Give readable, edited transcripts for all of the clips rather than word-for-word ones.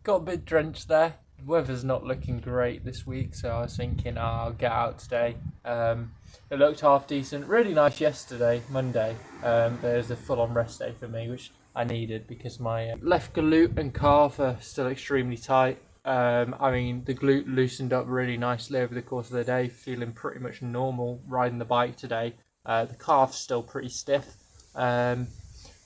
got a bit drenched there. Weather's not looking great this week, so I was thinking I'll get out today. It looked half decent, really nice yesterday, Monday. There's a full-on rest day for me, which I needed because my left glute and calf are still extremely tight. I mean, the glute loosened up really nicely over the course of the day, feeling pretty much normal riding the bike today. The calf's still pretty stiff.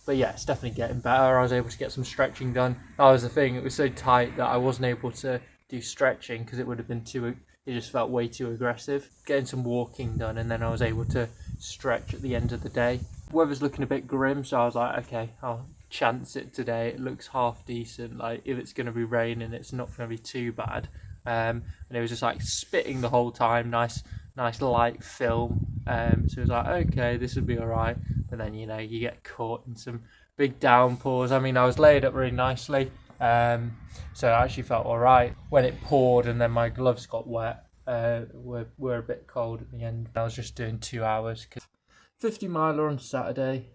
But yeah, it's definitely getting better. I was able to get some stretching done. That was the thing, it was so tight that I wasn't able to do stretching because it would have been it just felt way too aggressive. Getting some walking done, and then I was able to stretch at the end of the day. Weather's looking a bit grim, so I was like, okay, I'll chance it today. It looks half decent. Like, if it's going to be raining, it's not going to be too bad. And it was just like spitting the whole time, nice light film. So it was like, okay, this would be alright. But then, you know, you get caught in some big downpours. I mean, I was laid up really nicely, so it actually felt alright. When it poured and then my gloves got wet, were a bit cold at the end. I was just doing 2 hours. 50 miler on Saturday,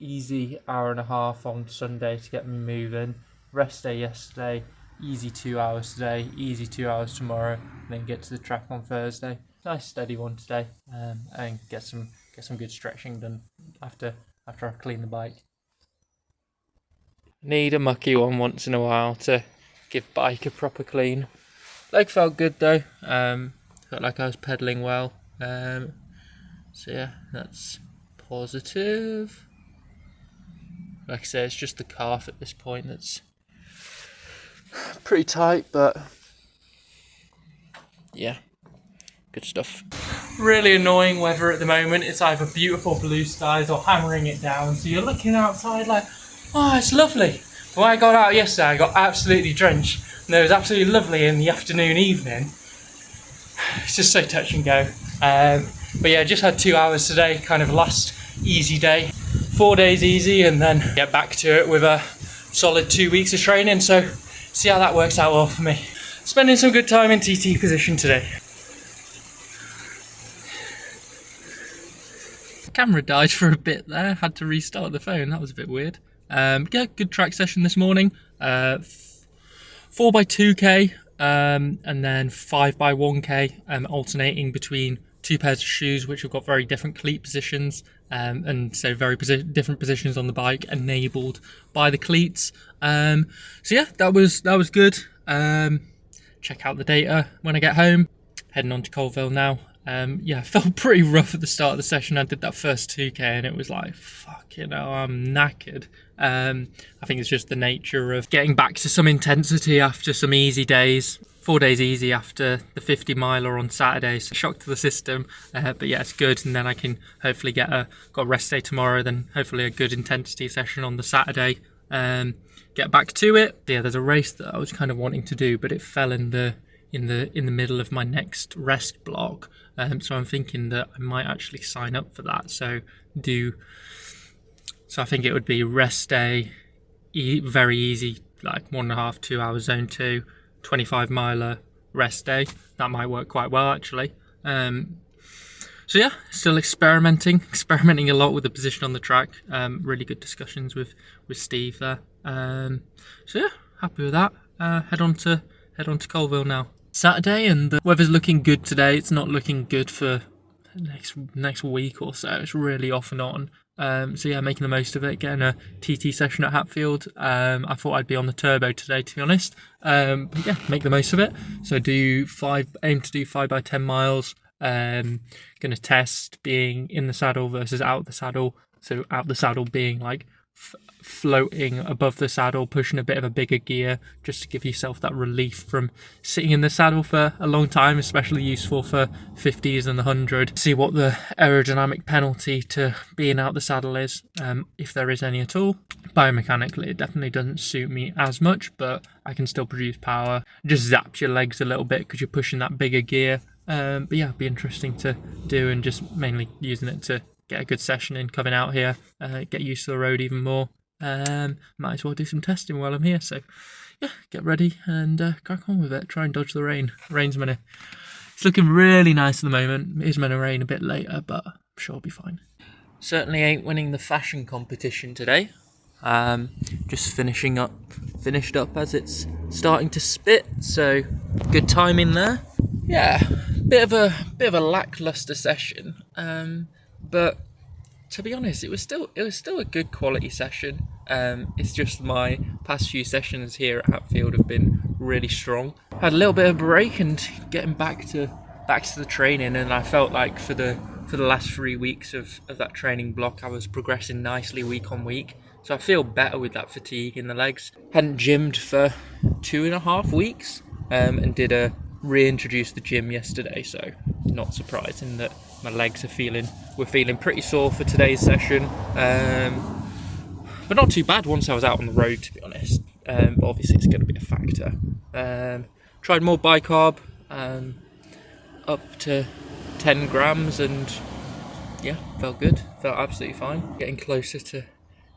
easy hour and a half on Sunday to get me moving. Rest day yesterday, easy 2 hours today, easy 2 hours tomorrow, and then get to the track on Thursday. Nice steady one today, and get some good stretching done after I clean the bike. Need a mucky one once in a while to give bike a proper clean. Leg felt good though. Felt like I was pedalling well. So yeah, that's positive. Like I say, it's just the calf at this point that's pretty tight, but yeah, good stuff. Really annoying weather at the moment. It's either beautiful blue skies or hammering it down, so you're looking outside like, oh, it's lovely. But when I got out yesterday, I got absolutely drenched, and it was absolutely lovely in the afternoon, evening. It's just so touch and go. But yeah, just had 2 hours today, kind of last easy day. 4 days easy, and then get back to it with a solid 2 weeks of training, so see how that works out well for me. Spending some good time in TT position today. Camera died for a bit there, had to restart the phone, that was a bit weird. Yeah, good track session this morning. 4x2k, and then 5x1k, alternating between 2 pairs of shoes which have got very different cleat positions, and so very different positions on the bike enabled by the cleats. So yeah, that was good. Check out the data when I get home. Heading on to Colville now. Yeah, felt pretty rough at the start of the session. I did that first 2k and it was like, fuck, you know, I'm knackered. I think it's just the nature of getting back to some intensity after some easy days. 4 days easy after the 50 miler on Saturday, so shock to the system. But yeah, it's good, and then I can hopefully got a rest day tomorrow, then hopefully a good intensity session on the Saturday. Get back to it. Yeah, there's a race that I was kind of wanting to do, but it fell in the middle of my next rest block. So I'm thinking that I might actually sign up for that. So I think it would be rest day, very easy, like 1.5, 2 hours zone 2, 25 miler rest day. That might work quite well actually. So yeah, still experimenting a lot with the position on the track. Really good discussions with Steve there. So yeah, happy with that. Head on to Colville now. Saturday, and the weather's looking good today. It's not looking good for next week or so. It's really off and on. So yeah, making the most of it, getting a TT session at Hatfield. I thought I'd be on the turbo today, to be honest. But yeah, make the most of it. So aim to do 5x10 miles. Gonna test being in the saddle versus out the saddle. So out the saddle being like floating above the saddle, pushing a bit of a bigger gear, just to give yourself that relief from sitting in the saddle for a long time, especially useful for 50s and the 100. See what the aerodynamic penalty to being out the saddle is, if there is any at all. Biomechanically, it definitely doesn't suit me as much, but I can still produce power. Just zaps your legs a little bit because you're pushing that bigger gear. But yeah, it'd be interesting to do, and just mainly using it to get a good session in coming out here, get used to the road even more. Might as well do some testing while I'm here, so yeah, get ready and crack on with it. Try and dodge the rain. It's looking really nice at the moment. It is meant to rain a bit later, but I'm sure it'll be fine. Certainly ain't winning the fashion competition today. Just finished up as it's starting to spit, so good timing there. Yeah, bit of a lackluster session, but to be honest, it was still a good quality session. It's just my past few sessions here at Hatfield have been really strong. Had a little bit of a break and getting back to the training, and I felt like for the last 3 weeks of that training block, I was progressing nicely week on week. So I feel better with that fatigue in the legs. Hadn't gymmed for 2.5 weeks, and did a reintroduce the gym yesterday. So not surprising that my legs were feeling pretty sore for today's session. But not too bad once I was out on the road, to be honest. But obviously it's going to be a factor. Tried more bicarb, up to 10 grams, and yeah, felt good. Felt absolutely fine. Getting closer to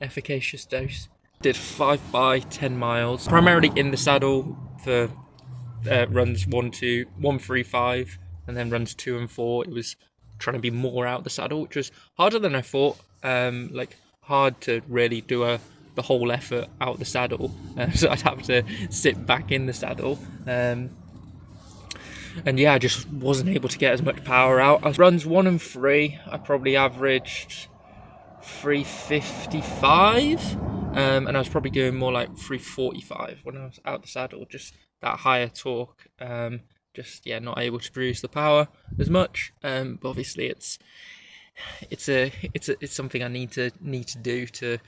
efficacious dose. Did 5 by 10 miles, primarily in the saddle for runs 1, 2, 1, 3, 5, and then runs 2 and 4. It was trying to be more out the saddle, which was harder than I thought. Like hard to really do the whole effort out the saddle, so I'd have to sit back in the saddle. And yeah, I just wasn't able to get as much power out. As runs 1 and 3, I probably averaged 355, and I was probably doing more like 345 when I was out the saddle. Just that higher torque. Just yeah, not able to produce the power as much. But obviously it's something I need to do to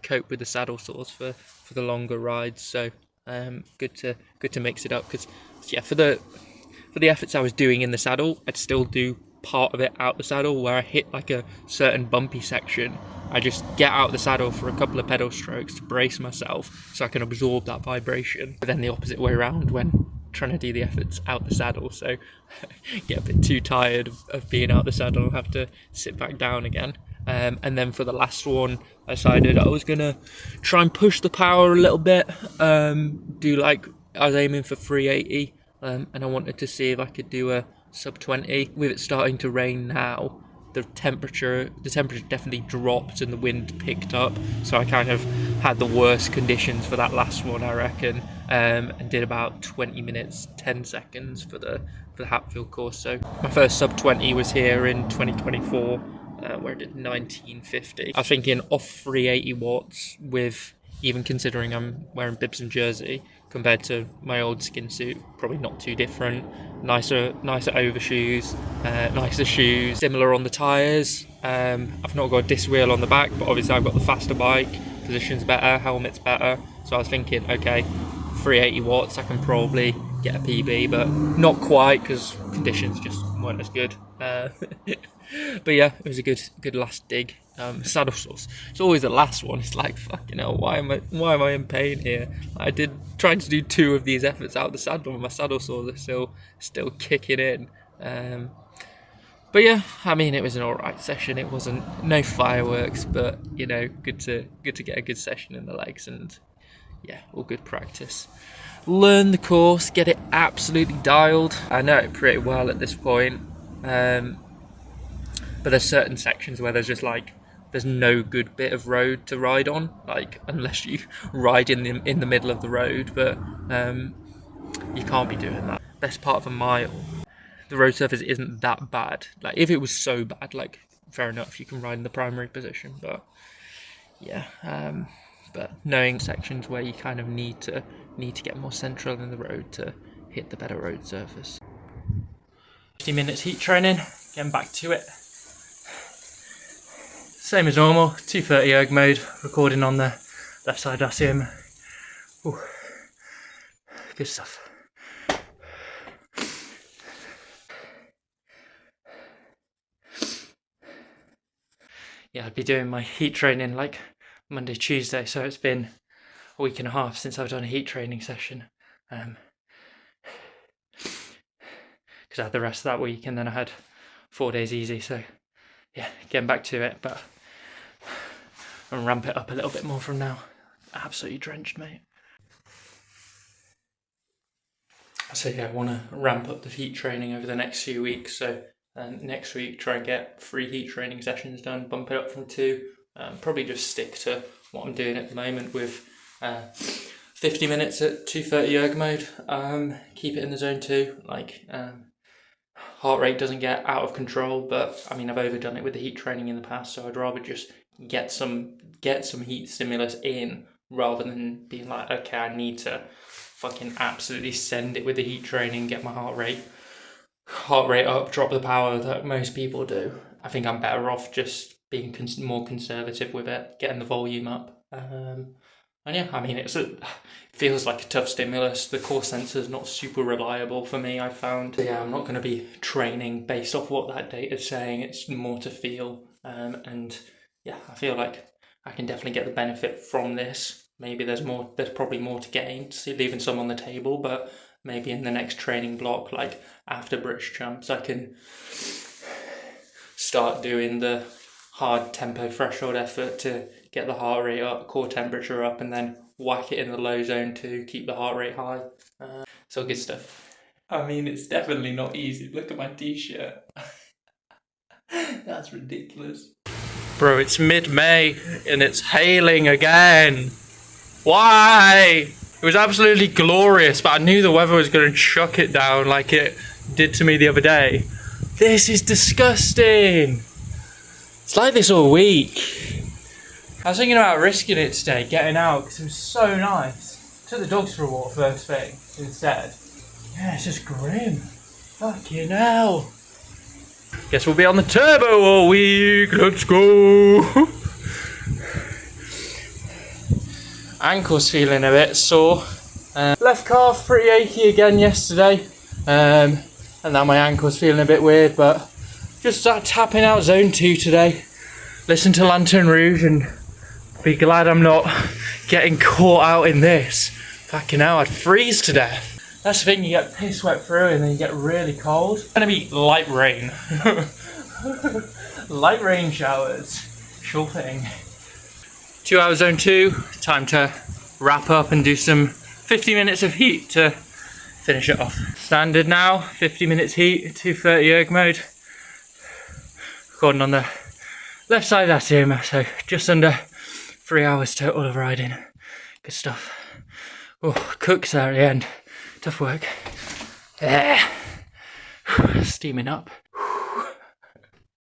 cope with the saddle sores for the longer rides. So good to mix it up, because yeah, for the efforts I was doing in the saddle, I'd still do part of it out the saddle. Where I hit like a certain bumpy section, I just get out the saddle for a couple of pedal strokes to brace myself so I can absorb that vibration. But then the opposite way around when trying to do the efforts out the saddle, so get a bit too tired of being out the saddle and have to sit back down again. And then for the last one, I decided I was gonna try and push the power a little bit. Do like, I was aiming for 380, and I wanted to see if I could do a sub 20. With it starting to rain now, the temperature definitely dropped and the wind picked up, so I kind of had the worst conditions for that last one, I reckon, and did about 20 minutes 10 seconds for the Hatfield course. So my first sub 20 was here in 2024, where I did 1950. I was thinking off 380 watts, with even considering I'm wearing bibs and jersey compared to my old skin suit, probably not too different. Nicer overshoes, nicer shoes, similar on the tyres. I've not got a disc wheel on the back, but obviously I've got the faster bike, position's better, helmet's better. So I was thinking, okay, 380 watts, I can probably get a PB, but not quite, because conditions just weren't as good. But yeah, it was a good last dig. Saddle sores. It's always the last one. It's like, fucking hell, why am I in pain here? I did trying to do 2 of these efforts out the saddle, and my saddle sores are still kicking in. But yeah, I mean, it was an alright session. It wasn't no fireworks, but you know, good to get a good session in the legs, and yeah, all good practice. Learn the course, get it absolutely dialed. I know it pretty well at this point, but there's certain sections where there's no good bit of road to ride on, like unless you ride in the middle of the road. But you can't be doing that. Best part of a mile, the road surface isn't that bad. Like if it was so bad, like fair enough, you can ride in the primary position. But yeah, but knowing sections where you kind of need to get more central in the road to hit the better road surface. 50 minutes heat training, getting back to it. Same as normal, 230 erg mode, recording on the left side dacium. Ooh, good stuff. Yeah, I'd be doing my heat training like Monday, Tuesday, so it's been a week and a half since I've done a heat training session. Because I had the rest of that week, and then I had 4 days easy, so yeah, getting back to it, but I'll ramp it up a little bit more from now. Absolutely drenched, mate. So yeah, I want to ramp up the heat training over the next few weeks. So next week, try and get 3 heat training sessions done, bump it up from 2. Probably just stick to what I'm doing at the moment with 50 minutes at 230 erg mode. Keep it in the zone 2. Like, heart rate doesn't get out of control, but I mean, I've overdone it with the heat training in the past, so I'd rather just get some heat stimulus in rather than being like, okay, I need to fucking absolutely send it with the heat training, get my heart rate up, drop the power that most people do. I think I'm better off just being more conservative with it, getting the volume up. And yeah, I mean, it feels like a tough stimulus. The core sensor is not super reliable for me, I found. So yeah, I'm not going to be training based off what that data is saying. It's more to feel. And yeah, I feel like I can definitely get the benefit from this. Maybe there's probably more to gain, leaving some on the table, but maybe in the next training block, like after British Champs, I can start doing the hard tempo threshold effort to get the heart rate up, core temperature up, and then whack it in the low zone to keep the heart rate high. So good stuff. I mean, it's definitely not easy. Look at my t-shirt. That's ridiculous. Bro, it's mid-May and it's hailing again. Why? It was absolutely glorious, but I knew the weather was going to chuck it down like it did to me the other day. This is disgusting. It's like this all week. I was thinking about risking it today, getting out, because it was so nice. Took the dogs for a walk first thing instead. Yeah, it's just grim. Fucking hell. Guess we'll be on the turbo all week. Let's go. Ankle's feeling a bit sore. Left calf pretty achy again yesterday. And now my ankle's feeling a bit weird, but just start tapping out zone 2 today. Listen to Lantern Rouge and be glad I'm not getting caught out in this. Fucking hell, I'd freeze to death. That's the thing, you get piss wet through and then you get really cold. It's gonna be light rain. Light rain showers. Sure thing. 2 hours zone 2, time to wrap up and do some 50 minutes of heat to finish it off. Standard now, 50 minutes heat, 230 erg mode. Recording on the left side of that zoom, so just under 3 hours total of riding. Good stuff. Oh, cooks there at the end. Tough work. Yeah. Steaming up.